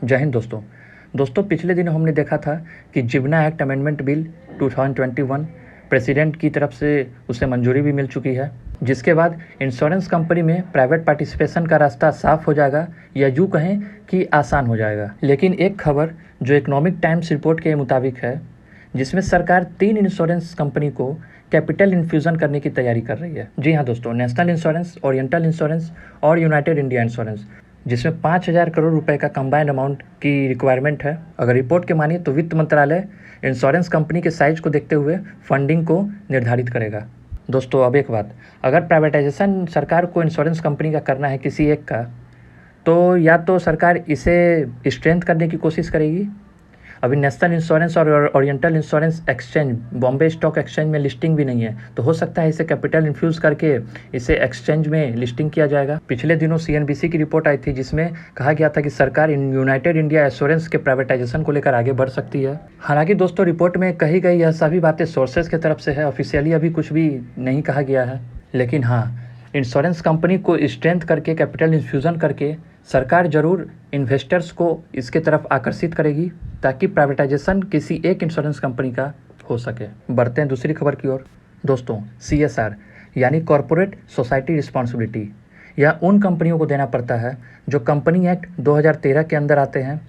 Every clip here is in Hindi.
जय हिंद दोस्तों पिछले दिनों हमने देखा था कि जीवना एक्ट अमेंडमेंट बिल 2021 प्रेसिडेंट की तरफ से उसे मंजूरी भी मिल चुकी है, जिसके बाद इंश्योरेंस कंपनी में प्राइवेट पार्टिसिपेशन का रास्ता साफ हो जाएगा या यूँ कहें कि आसान हो जाएगा। लेकिन एक खबर जो इकोनॉमिक टाइम्स रिपोर्ट के मुताबिक है, जिसमें सरकार 3 इंश्योरेंस कंपनी को कैपिटल इन्फ्यूज़न करने की तैयारी कर रही है। जी हाँ दोस्तों, नेशनल इंश्योरेंस, ओरिएंटल इंश्योरेंस और यूनाइटेड इंडिया इंश्योरेंस, जिसमें 5,000 करोड़ रुपए का कंबाइंड अमाउंट की रिक्वायरमेंट है। अगर रिपोर्ट के मानिए तो वित्त मंत्रालय इंश्योरेंस कंपनी के साइज को देखते हुए फंडिंग को निर्धारित करेगा। दोस्तों अब एक बात, अगर प्राइवेटाइजेशन सरकार को इंश्योरेंस कंपनी का करना है किसी एक का, तो या तो सरकार इसे स्ट्रेंथ करने की कोशिश करेगी। अभी नेशनल इंश्योरेंस और oriental insurance exchange Bombay stock exchange में लिस्टिंग भी नहीं है, तो हो सकता है इसे कैपिटल इन्फ्यूज़ करके इसे एक्सचेंज में लिस्टिंग किया जाएगा। पिछले दिनों CNBC की रिपोर्ट आई थी जिसमें कहा गया था कि सरकार यूनाइटेड इंडिया एश्योरेंस के प्राइवेटाइजेशन को लेकर आगे बढ़ सकती है। हालांकि दोस्तों रिपोर्ट में कही गई यह सभी बातें सोर्सेज की तरफ से है, ऑफिशियली अभी कुछ भी नहीं कहा गया है। लेकिन हाँ, इंश्योरेंस कंपनी को स्ट्रेंथ करके कैपिटल इन्फ्यूज़न करके सरकार ज़रूर इन्वेस्टर्स को इसके तरफ आकर्षित करेगी ताकि प्राइवेटाइजेशन किसी एक इंश्योरेंस कंपनी का हो सके। बढ़ते हैं दूसरी खबर की ओर। दोस्तों CSR यानी कॉरपोरेट सोसाइटी रिस्पॉन्सिबिलिटी, यह उन कंपनियों को देना पड़ता है जो कंपनी एक्ट 2013 के अंदर आते हैं।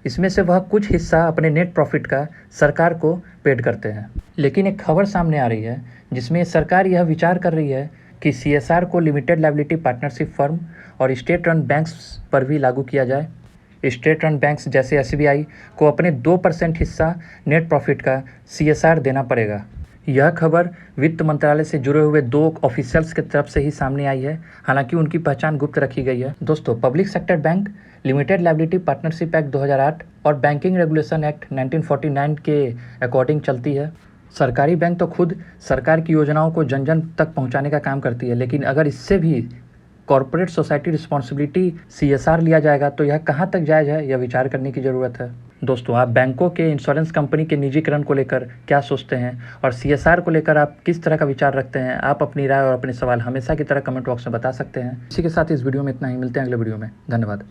इसमें से वह कुछ हिस्सा अपने नेट प्रॉफिट का सरकार को पेड करते हैं। लेकिन एक खबर सामने आ रही है जिसमें सरकार यह विचार कर रही है कि CSR को लिमिटेड लायबिलिटी पार्टनरशिप फर्म और स्टेट रन बैंक्स पर भी लागू किया जाए। स्टेट रन बैंक्स जैसे SBI को अपने 2% हिस्सा नेट प्रॉफिट का CSR देना पड़ेगा। यह खबर वित्त मंत्रालय से जुड़े हुए 2 ऑफिशियल्स की तरफ से ही सामने आई है, हालांकि उनकी पहचान गुप्त रखी गई है। दोस्तों public sector bank limited liability partnership act 2008 और बैंकिंग रेगुलेशन एक्ट 1949 के अकॉर्डिंग चलती है। सरकारी बैंक तो खुद सरकार की योजनाओं को जन जन तक पहुंचाने का काम करती है, लेकिन अगर इससे भी कॉर्पोरेट सोसाइटी रिस्पॉन्सिबिलिटी CSR लिया जाएगा तो यह कहां तक जायज़ है, यह विचार करने की ज़रूरत है। दोस्तों आप बैंकों के इंश्योरेंस कंपनी के निजीकरण को लेकर क्या सोचते हैं और CSR को लेकर आप किस तरह का विचार रखते हैं? आप अपनी राय और अपने सवाल हमेशा की तरह कमेंट बॉक्स में बता सकते हैं। इसी के साथ इस वीडियो में इतना ही, मिलते हैं अगले वीडियो में। धन्यवाद।